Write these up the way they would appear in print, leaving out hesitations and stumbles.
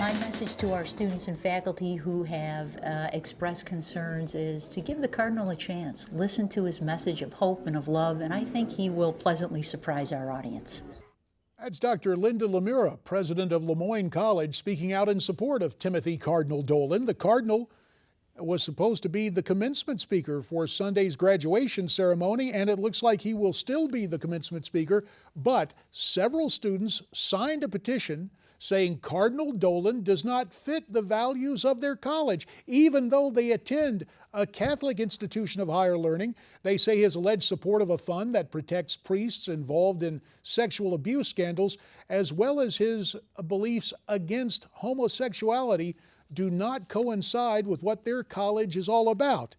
My message to our students and faculty who have expressed concerns is to give the Cardinal a chance. Listen to his message of hope and of love, and I think he will pleasantly surprise our audience. That's Dr. Linda Lemura, president of Moyne College, speaking out in support of Timothy Cardinal Dolan. The Cardinal was supposed to be the commencement speaker for Sunday's graduation ceremony, and it looks like he will still be the commencement speaker, but several students signed a petition saying Cardinal Dolan does not fit the values of their college, even though they attend a Catholic institution of higher learning. They say his alleged support of a fund that protects priests involved in sexual abuse scandals, as well as his beliefs against homosexuality, do not coincide with what their college is all about.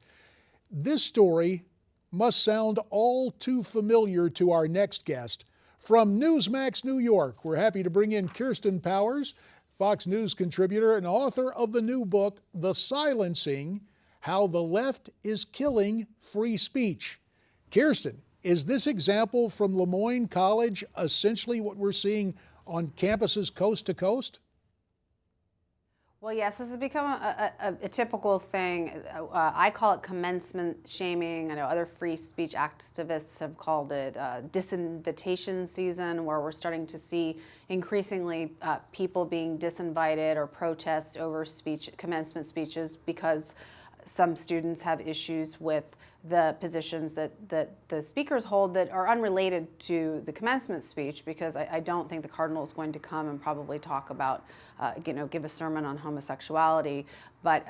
This story must sound all too familiar to our next guest. From Newsmax, New York, we're happy to bring in Kirsten Powers, Fox News contributor and author of the new book, The Silencing: How the Left is Killing Free Speech. Kirsten, is this example from Moyne College essentially what we're seeing on campuses coast to coast? Well, yes, this has become a typical thing. I call it commencement shaming. I know other free speech activists have called it disinvitation season, where we're starting to see increasingly people being disinvited or protest over commencement speeches because some students have issues with the positions that the speakers hold that are unrelated to the commencement speech, because I don't think the Cardinal is going to come and probably talk about, give a sermon on homosexuality, but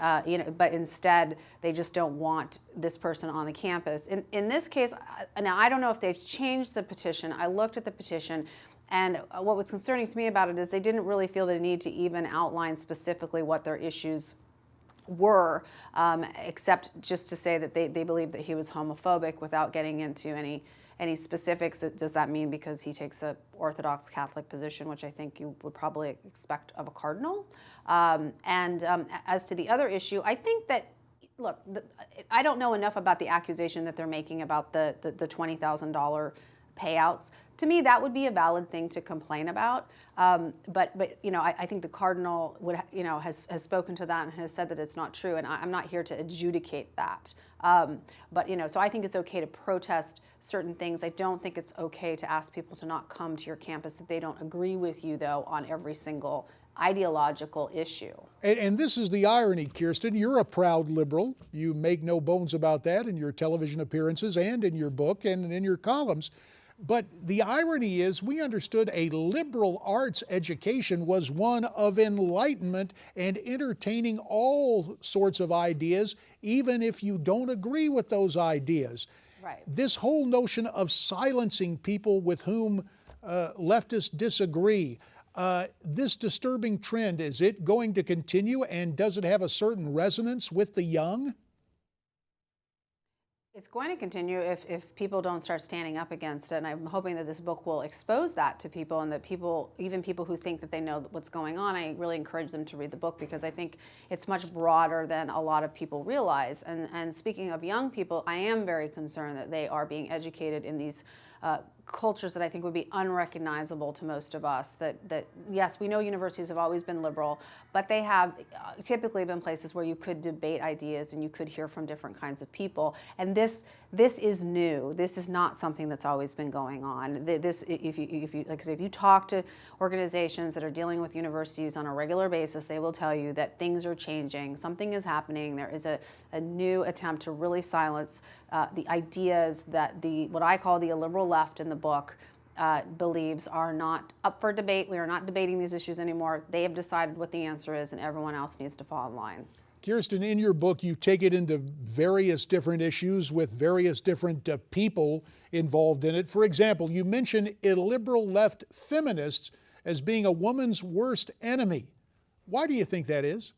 instead they just don't want this person on the campus. In this case, now I don't know if they've changed the petition. I looked at the petition, and what was concerning to me about it is they didn't really feel the need to even outline specifically what their issues were, except just to say that they believe that he was homophobic without getting into any specifics. Does that mean because he takes a Orthodox Catholic position, which I think you would probably expect of a cardinal? As to the other issue, I think that, look, I don't know enough about the accusation that they're making about the $20,000 payouts. To me, that would be a valid thing to complain about. But I think the Cardinal has spoken to that and has said that it's not true, and I'm not here to adjudicate that. So I think it's okay to protest certain things. I don't think it's okay to ask people to not come to your campus if they don't agree with you, though, on every single ideological issue. And this is the irony, Kirsten. You're a proud liberal. You make no bones about that in your television appearances and in your book and in your columns. But the irony is, we understood a liberal arts education was one of enlightenment and entertaining all sorts of ideas, even if you don't agree with those ideas. Right. This whole notion of silencing people with whom leftists disagree, this disturbing trend, is it going to continue, and does it have a certain resonance with the young? It's going to continue if people don't start standing up against it, and I'm hoping that this book will expose that to people, and that people, even people who think that they know what's going on, I really encourage them to read the book, because I think it's much broader than a lot of people realize. And speaking of young people, I am very concerned that they are being educated in these cultures that I think would be unrecognizable to most of us. That yes, we know universities have always been liberal, but they have typically been places where you could debate ideas and you could hear from different kinds of people. And this is new. This is not something that's always been going on. If you talk to organizations that are dealing with universities on a regular basis, they will tell you that things are changing. Something is happening. There is a new attempt to really silence the ideas that what I call the illiberal left in the book believes are not up for debate. We are not debating these issues anymore. They have decided what the answer is, and everyone else needs to fall in line. Kirsten, in your book, you take it into various different issues with various different people involved in it. For example, you mention illiberal left feminists as being a woman's worst enemy. Why do you think that is?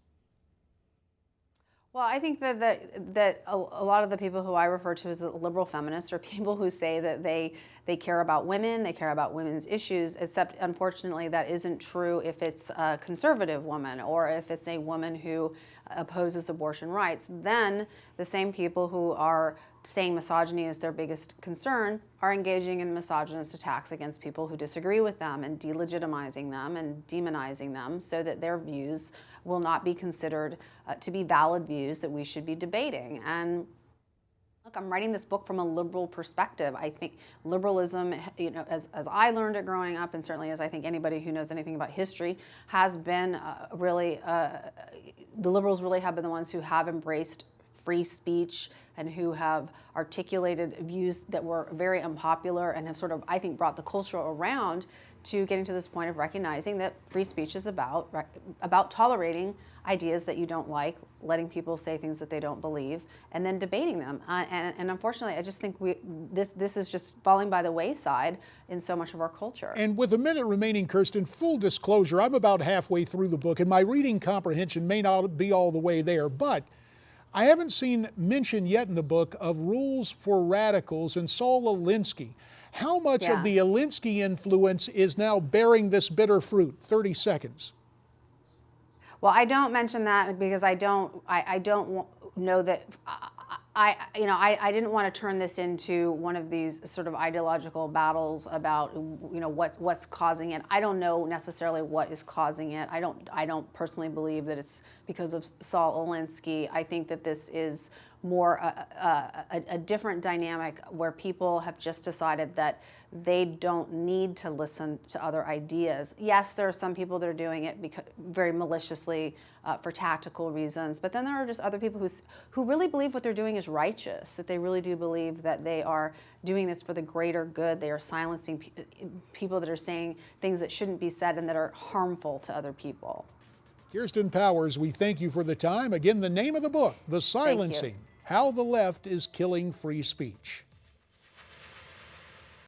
Well, I think that a lot of the people who I refer to as liberal feminists are people who say that they care about women, they care about women's issues, except unfortunately that isn't true if it's a conservative woman or if it's a woman who opposes abortion rights. Then the same people who are saying misogyny is their biggest concern are engaging in misogynist attacks against people who disagree with them and delegitimizing them and demonizing them so that their views will not be considered to be valid views that we should be debating. And look, I'm writing this book from a liberal perspective. I think liberalism, as I learned it growing up, and certainly as I think anybody who knows anything about history, has been the liberals really have been the ones who have embraced free speech and who have articulated views that were very unpopular and have sort of, I think, brought the culture around to getting to this point of recognizing that free speech is about tolerating ideas that you don't like, letting people say things that they don't believe, and then debating them. And unfortunately, I just think this is just falling by the wayside in so much of our culture. And with a minute remaining, Kirsten, full disclosure, I'm about halfway through the book, and my reading comprehension may not be all the way there, but I haven't seen mention yet in the book of rules for radicals and Saul Alinsky. How much of the Alinsky influence is now bearing this bitter fruit? 30 seconds. Well, I don't mention that because I don't know that I didn't want to turn this into one of these sort of ideological battles about what's causing it. I don't know necessarily what is causing it. I don't personally believe that it's because of Saul Alinsky. I think that this is more a different dynamic where people have just decided that they don't need to listen to other ideas. Yes, there are some people that are doing it very maliciously for tactical reasons, but then there are just other people who really believe what they're doing is righteous, that they really do believe that they are doing this for the greater good. They are silencing people that are saying things that shouldn't be said and that are harmful to other people. Kirsten Powers, we thank you for the time. Again, the name of the book, The Silencing: How the Left is Killing Free Speech.